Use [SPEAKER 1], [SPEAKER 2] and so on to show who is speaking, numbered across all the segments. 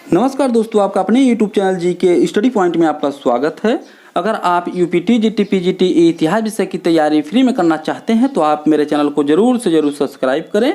[SPEAKER 1] नमस्कार दोस्तों, आपका अपने YouTube चैनल जी के स्टडी पॉइंट में आपका स्वागत है। अगर आप यूपीटी, जीटी, पीजीटी इतिहास विषय की तैयारी फ्री में करना चाहते हैं तो आप मेरे चैनल को ज़रूर से ज़रूर सब्सक्राइब करें,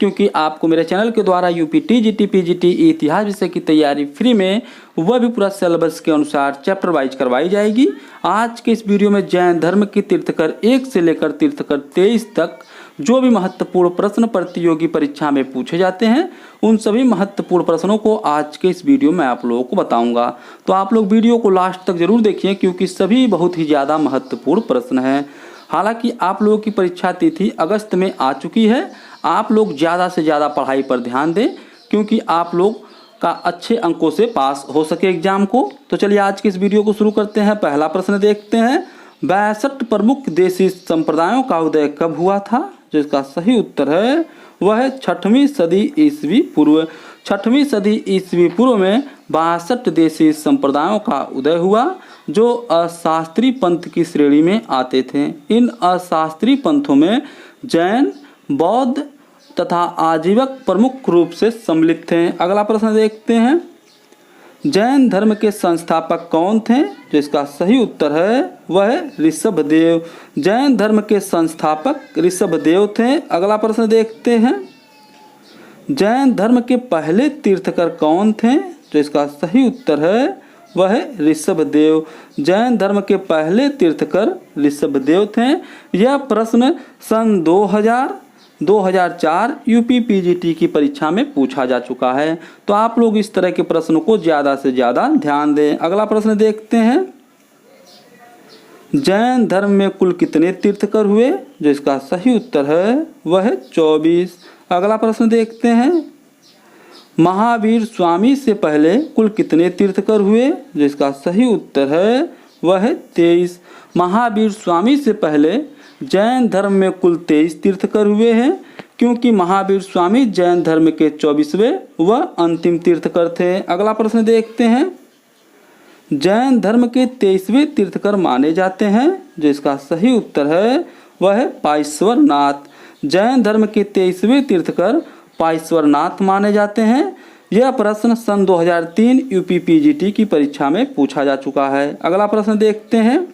[SPEAKER 1] क्योंकि आपको मेरे चैनल के द्वारा यूपीटी, जीटी, पीजीटी इतिहास विषय की तैयारी फ्री में वह भी पूरा सिलेबस के अनुसार चैप्टर वाइज करवाई जाएगी। आज के इस वीडियो में जैन धर्म के तीर्थकर 1 से लेकर तीर्थकर 23 तक जो भी महत्वपूर्ण प्रश्न प्रतियोगी परीक्षा में पूछे जाते हैं उन सभी महत्वपूर्ण प्रश्नों को आज के इस वीडियो में आप लोगों को बताऊंगा। तो आप लोग वीडियो को लास्ट तक जरूर देखिए, क्योंकि सभी बहुत ही ज़्यादा महत्वपूर्ण प्रश्न हैं। हालांकि आप लोगों की परीक्षा तिथि अगस्त में आ चुकी है। आप लोग ज़्यादा से ज़्यादा पढ़ाई पर ध्यान दें, क्योंकि आप लोग का अच्छे अंकों से पास हो सके एग्जाम को। तो चलिए आज के इस वीडियो को शुरू करते हैं। पहला प्रश्न देखते हैं, 62 प्रमुख देशी संप्रदायों का उदय कब हुआ था? जिसका सही उत्तर है वह 6वीं सदी ईस्वी पूर्व। 6वीं सदी ईस्वी पूर्व में 62 देशी संप्रदायों का उदय हुआ, जो अशास्त्रीय पंथ की श्रेणी में आते थे। इन अशास्त्रीय पंथों में जैन, बौद्ध तथा आजीवक प्रमुख रूप से सम्मिलित थे। अगला प्रश्न देखते हैं, जैन धर्म के संस्थापक कौन थे? जिसका सही उत्तर है वह ऋषभदेव। जैन धर्म के संस्थापक ऋषभदेव थे। अगला प्रश्न देखते हैं, जैन धर्म के पहले तीर्थकर कौन थे? जिसका सही उत्तर है वह ऋषभदेव। जैन धर्म के पहले तीर्थकर ऋषभदेव थे। यह प्रश्न सन 2004 यूपी पीजीटी की परीक्षा में पूछा जा चुका है। तो आप लोग इस तरह के प्रश्नों को ज़्यादा से ज़्यादा ध्यान दें। अगला प्रश्न देखते हैं, जैन धर्म में कुल कितने तीर्थकर हुए? जिसका सही उत्तर है वह 24। अगला प्रश्न देखते हैं, महावीर स्वामी से पहले कुल कितने तीर्थकर हुए? जिसका सही उत्तर है वह 23। महावीर स्वामी से पहले जैन धर्म में कुल 23 तीर्थकर हुए हैं, क्योंकि महावीर स्वामी जैन धर्म के 24वें व अंतिम तीर्थकर थे। अगला प्रश्न देखते हैं, जैन धर्म के 23वें तीर्थकर माने जाते हैं। जिसका सही उत्तर है वह पाईश्वरनाथ। जैन धर्म के 23वें तीर्थकर पाईश्वरनाथ माने जाते हैं। यह प्रश्न सन 2003 यूपी पीजीटी की परीक्षा में पूछा जा चुका है। अगला प्रश्न देखते हैं,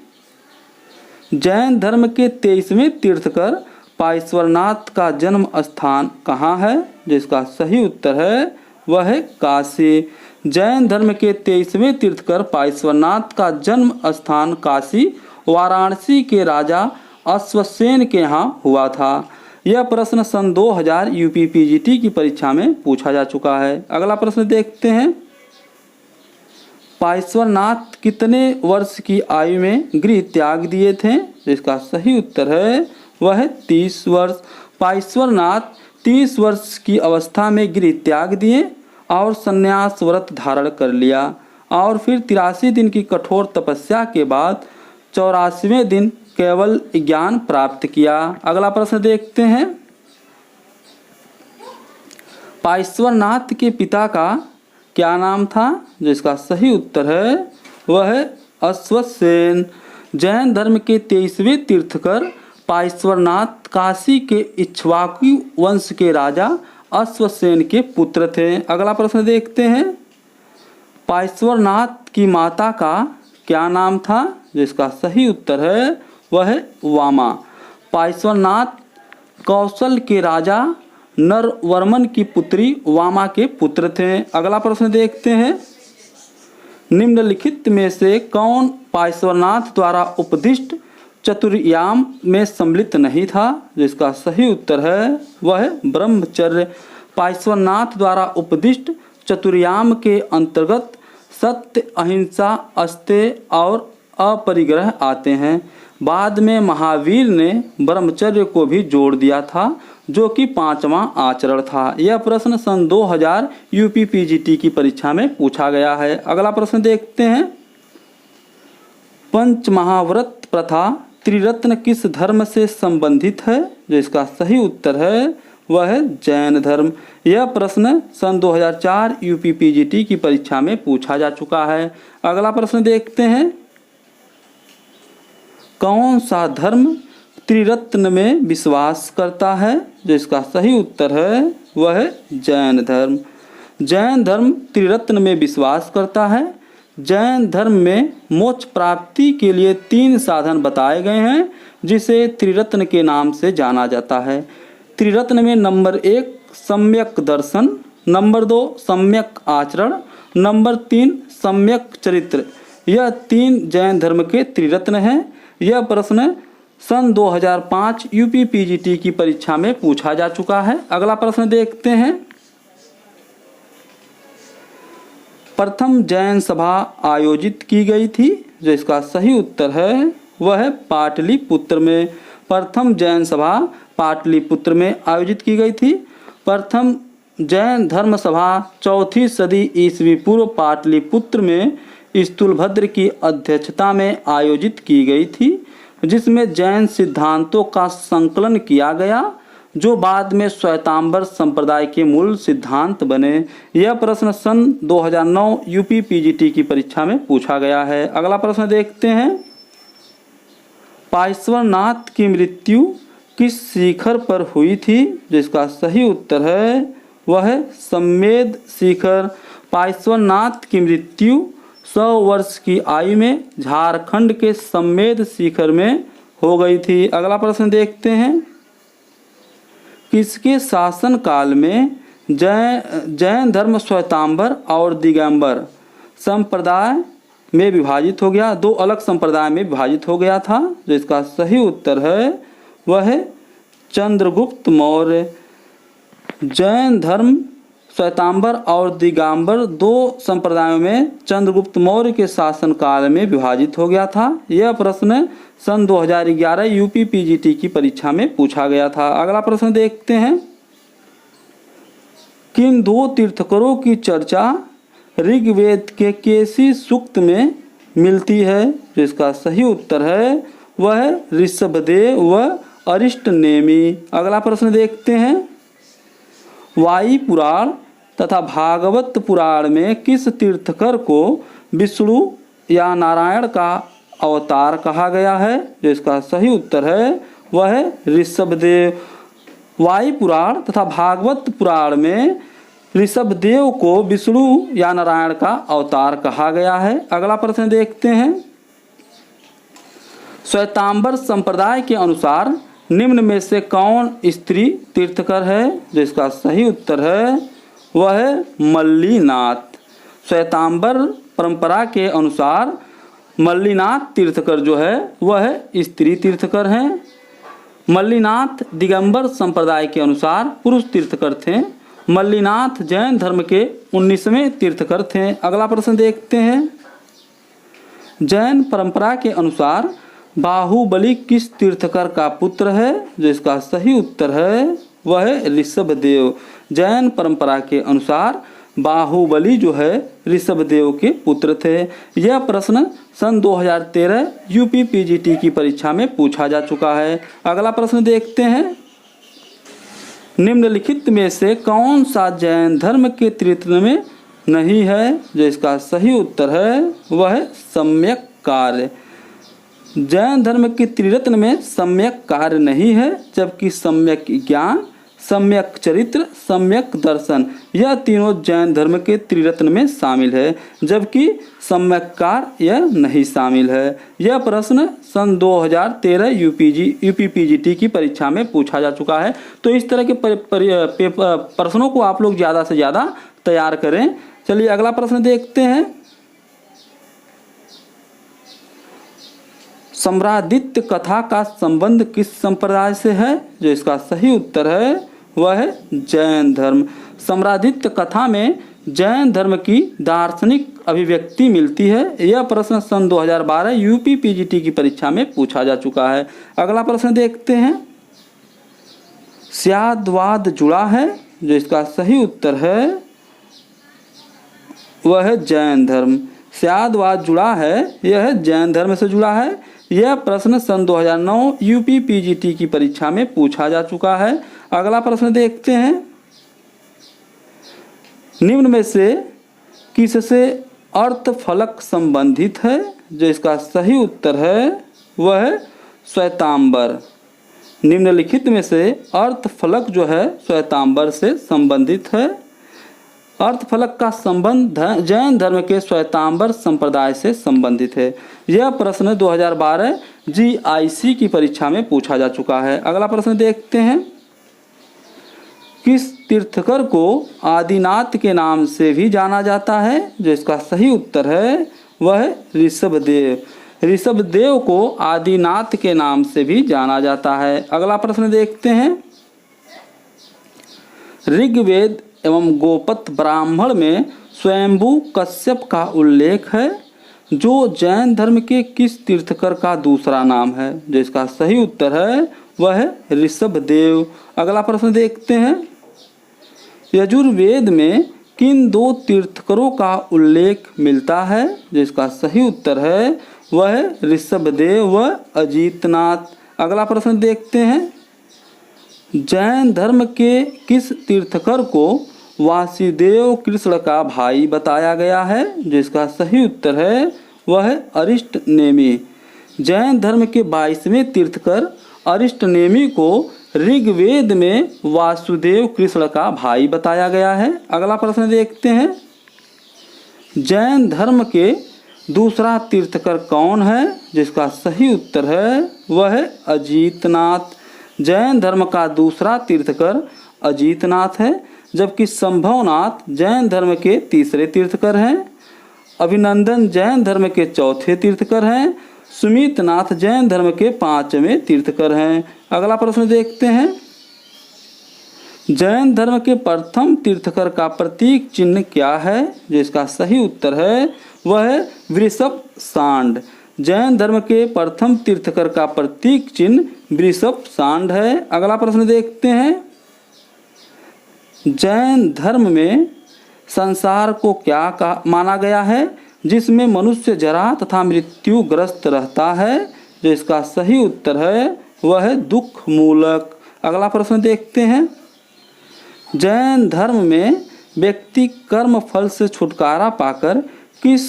[SPEAKER 1] जैन धर्म के 23वें तीर्थकर पाईश्वरनाथ का जन्म स्थान कहाँ है? जिसका सही उत्तर है वह काशी। जैन धर्म के 23वें तीर्थकर पाईश्वरनाथ का जन्म स्थान काशी वाराणसी के राजा अश्वसेन के यहाँ हुआ था। यह प्रश्न सन 2000 यूपी पीजीटी की परीक्षा में पूछा जा चुका है। अगला प्रश्न देखते हैं, पाईश्वरनाथ कितने वर्ष की आयु में गृह त्याग दिए थे? जिसका सही उत्तर है वह 30 वर्ष। पाईश्वरनाथ 30 वर्ष की अवस्था में गृह त्याग दिए और संन्यास व्रत धारण कर लिया, और फिर 83 दिन की कठोर तपस्या के बाद 84वें दिन केवल ज्ञान प्राप्त किया। अगला प्रश्न देखते हैं, पाईश्वरनाथ के पिता का क्या नाम था? जिसका सही उत्तर है वह अश्वसेन। जैन धर्म के 23वें तीर्थकर पाईश्वरनाथ काशी के इक्ष्वाकु वंश के राजा अश्वसेन के पुत्र थे। अगला प्रश्न देखते हैं, पाईश्वरनाथ की माता का क्या नाम था? जिसका सही उत्तर है वह वामा। पाईश्वरनाथ कौशल के राजा नरवर्मन की पुत्री वामा के पुत्र थे। अगला प्रश्न देखते हैं, निम्नलिखित में से कौन पाईश्वरनाथ द्वारा उपदिष्ट चतुर्याम में सम्मिलित नहीं था? जिसका सही उत्तर है वह ब्रह्मचर्य। पाईश्वरनाथ द्वारा उपदिष्ट चतुर्याम के अंतर्गत सत्य, अहिंसा, अस्तेय और अपरिग्रह आते हैं। बाद में महावीर ने ब्रह्मचर्य को भी जोड़ दिया था, जो कि 5वां आचरण था। यह प्रश्न सन 2000 यूपी पीजीटी की परीक्षा में पूछा गया है। अगला प्रश्न देखते हैं, पंचमहाव्रत प्रथा त्रिरत्न किस धर्म से संबंधित है? जिसका सही उत्तर है वह जैन धर्म। यह प्रश्न सन 2004 यूपी पीजीटी की परीक्षा में पूछा जा चुका है। अगला प्रश्न देखते हैं, कौन सा धर्म त्रिरत्न में विश्वास करता है? जिसका सही उत्तर है वह जैन धर्म। जैन धर्म त्रिरत्न में विश्वास करता है। जैन धर्म में मोक्ष प्राप्ति के लिए 3 साधन बताए गए हैं, जिसे त्रिरत्न के नाम से जाना जाता है। त्रिरत्न में नंबर 1 सम्यक दर्शन, नंबर 2 सम्यक आचरण, नंबर 3 सम्यक चरित्र। यह 3 जैन धर्म के त्रिरत्न हैं। यह प्रश्न सन 2005 यूपी पीजीटी की परीक्षा में पूछा जा चुका है। अगला प्रश्न देखते हैं। प्रथम जैन सभा आयोजित की गई थी, जो इसका सही उत्तर है वह है पाटलिपुत्र में। प्रथम जैन सभा पाटलिपुत्र में आयोजित की गई थी। प्रथम जैन धर्म सभा 4वीं सदी ईस्वी पूर्व पाटलिपुत्र में स्थूलभद्र की अध्यक्षता में आयोजित की गई थी, जिसमें जैन सिद्धांतों का संकलन किया गया, जो बाद में श्वेतांबर संप्रदाय के मूल सिद्धांत बने। यह प्रश्न सन 2009 यूपी पीजीटी की परीक्षा में पूछा गया है। अगला प्रश्न देखते हैं। पार्श्वनाथ की मृत्यु किस शिखर पर हुई थी, जिसका सही उत्तर है वह है सम्मेद शिखर। पार्श्वनाथ की मृत्यु 100 वर्ष की आयु में झारखंड के सम्मेद शिखर में हो गई थी। अगला प्रश्न देखते हैं। किसके शासन काल में जैन धर्म श्वेतांबर और दिगंबर संप्रदाय में विभाजित हो गया, 2 अलग संप्रदाय में विभाजित हो गया था, जो इसका सही उत्तर है वह है चंद्रगुप्त मौर्य। जैन धर्म श्वेतांबर और दिगंबर 2 संप्रदायों में चंद्रगुप्त मौर्य के शासन काल में विभाजित हो गया था। यह प्रश्न सन 2011 यूपी पीजीटी की परीक्षा में पूछा गया था। अगला प्रश्न देखते हैं। किन 2 तीर्थंकरों की चर्चा ऋग्वेद के केसी सूक्त में मिलती है, जिसका सही उत्तर है वह है ऋषभदेव व अरिष्टनेमि। अगला प्रश्न देखते हैं। वायु पुराण तथा भागवत पुराण में किस तीर्थंकर को विष्णु या नारायण का अवतार कहा गया है, जो इसका सही उत्तर है वह है ऋषभदेव। वायु पुराण तथा भागवत पुराण में ऋषभदेव को विष्णु या नारायण का अवतार कहा गया है। अगला प्रश्न देखते हैं। श्वेतांबर संप्रदाय के अनुसार निम्न में से कौन स्त्री तीर्थंकर है, जिसका सही उत्तर है वह है मल्लीनाथ। श्वेतांबर परंपरा के अनुसार मल्लीनाथ तीर्थंकर जो है वह स्त्री तीर्थंकर हैं। मल्लीनाथ दिगंबर संप्रदाय के अनुसार पुरुष तीर्थंकर थे। मल्लीनाथ जैन धर्म के 19वें तीर्थंकर थे। अगला प्रश्न देखते हैं। जैन परंपरा के अनुसार बाहुबली किस तीर्थंकर का पुत्र है, जिसका सही उत्तर है वह है ऋषभदेव। जैन परंपरा के अनुसार बाहुबली जो है ऋषभदेव के पुत्र थे। यह प्रश्न सन 2013 यूपी पीजीटी की परीक्षा में पूछा जा चुका है। अगला प्रश्न देखते हैं। निम्नलिखित में से कौन सा जैन धर्म के त्रिरत्न में नहीं है, जो इसका सही उत्तर है वह है सम्यक कार्य। जैन धर्म के त्रिरत्न में सम्यक कार्य नहीं है, जबकि सम्यक ज्ञान, सम्यक चरित्र, सम्यक दर्शन यह तीनों जैन धर्म के त्रिरत्न में शामिल है, जबकि सम्यक कार्य यह नहीं शामिल है। यह प्रश्न सन 2013 यूपी पीजीटी की परीक्षा में पूछा जा चुका है। तो इस तरह के प्रश्नों को आप लोग ज़्यादा से ज़्यादा तैयार करें। चलिए अगला प्रश्न देखते हैं। सम्रादित्य कथा का संबंध किस संप्रदाय से है, जो इसका सही उत्तर है वह है जैन धर्म। सम्रादित्य कथा में जैन धर्म की दार्शनिक अभिव्यक्ति मिलती है। यह प्रश्न सन 2012 यूपी पीजीटी की परीक्षा में पूछा जा चुका है। अगला प्रश्न देखते हैं। स्याद्वाद जुड़ा है, जो इसका सही उत्तर है वह है जैन धर्म। स्याद्वाद जुड़ा है, यह जैन धर्म से जुड़ा है। यह प्रश्न सन 2009 यूपी पीजीटी की परीक्षा में पूछा जा चुका है। अगला प्रश्न देखते हैं। निम्न में से किससे अर्थ फलक संबंधित है, जो इसका सही उत्तर है वह है श्वेतांबर। निम्नलिखित में से अर्थ फलक जो है श्वेतांबर से संबंधित है। अर्थफलक का संबंध जैन धर्म के श्वेतांबर संप्रदाय से संबंधित है। यह प्रश्न 2012 GIC की परीक्षा में पूछा जा चुका है। अगला प्रश्न देखते हैं, किस तीर्थकर को आदिनाथ के नाम से भी जाना जाता है? जो इसका सही उत्तर है वह ऋषभदेव। ऋषभदेव को आदिनाथ के नाम से भी जाना जाता है। अगला प्रश्न देखते हैं, ऋग्वेद एवं गोपत ब्राह्मण में स्वयंभू कश्यप का उल्लेख है, जो जैन धर्म के किस तीर्थकर का दूसरा नाम है? जो इसका सही उत्तर है वह है ऋषभदेव। अगला प्रश्न देखते हैं, यजुर्वेद में किन दो तीर्थकरों का उल्लेख मिलता है? जो इसका सही उत्तर है वह है ऋषभदेव व अजीतनाथ। अगला प्रश्न देखते हैं, जैन धर्म के किस तीर्थकर को वासुदेव कृष्ण का भाई बताया गया है? जो इसका सही उत्तर है वह है अरिष्टनेमि। जैन धर्म के 22वें तीर्थकर अरिष्टनेमि को ऋग्वेद में वासुदेव कृष्ण का भाई बताया गया है। अगला प्रश्न देखते हैं, जैन धर्म के दूसरा तीर्थकर कौन है? जिसका सही उत्तर है वह है अजीतनाथ। जैन धर्म का दूसरा तीर्थकर अजीतनाथ है, जबकि संभवनाथ जैन धर्म के तीसरे तीर्थकर हैं। अभिनंदन जैन धर्म के चौथे तीर्थकर हैं। सुमितनाथ जैन धर्म के 5वें तीर्थकर हैं। अगला प्रश्न देखते हैं, जैन धर्म के प्रथम तीर्थकर का प्रतीक चिन्ह क्या है? जो इसका सही उत्तर है वह है वृषभ सांड। जैन धर्म के प्रथम तीर्थकर का प्रतीक चिन्ह वृषभ सांड है। अगला प्रश्न देखते हैं, जैन धर्म में संसार को क्या माना गया है जिसमें मनुष्य जरा तथा मृत्युग्रस्त रहता है? जो इसका सही उत्तर है वह है दुख मूलक। अगला प्रश्न देखते हैं, जैन धर्म में व्यक्ति कर्म फल से छुटकारा पाकर किस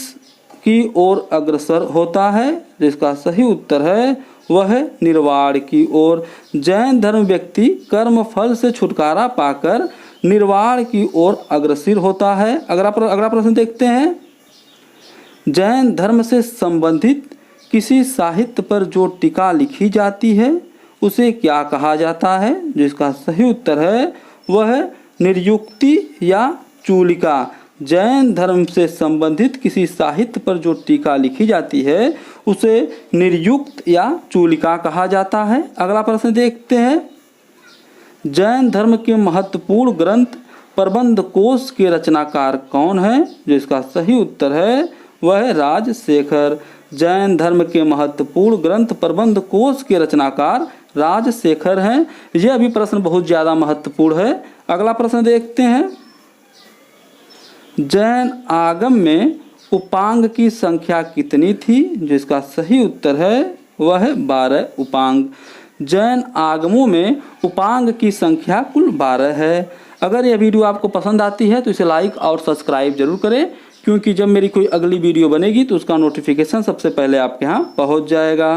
[SPEAKER 1] की ओर अग्रसर होता है? जिसका सही उत्तर है वह है निर्वाण की ओर। जैन धर्म व्यक्ति कर्म फल से छुटकारा पाकर निर्वाण की ओर अग्रसर होता है। अगला प्रश्न देखते हैं, जैन धर्म से संबंधित किसी साहित्य पर जो टीका लिखी जाती है उसे क्या कहा जाता है? जिसका सही उत्तर है वह है निर्युक्ति या चूलिका। जैन धर्म से संबंधित किसी साहित्य पर जो टीका लिखी जाती है उसे निर्युक्त या चूलिका कहा जाता है। अगला प्रश्न देखते हैं, जैन धर्म के महत्वपूर्ण ग्रंथ प्रबंध कोश के रचनाकार कौन है? जो इसका सही उत्तर है वह है राजशेखर। जैन धर्म के महत्वपूर्ण ग्रंथ प्रबंध कोश के रचनाकार राजशेखर हैं। यह भी प्रश्न बहुत ज़्यादा महत्वपूर्ण है। अगला प्रश्न देखते हैं, जैन आगम में उपांग की संख्या कितनी थी? जिसका सही उत्तर है वह है 12 उपांग। जैन आगमों में उपांग की संख्या कुल 12 है। अगर यह वीडियो आपको पसंद आती है तो इसे लाइक और सब्सक्राइब जरूर करें, क्योंकि जब मेरी कोई अगली वीडियो बनेगी तो उसका नोटिफिकेशन सबसे पहले आपके यहाँ पहुँच जाएगा।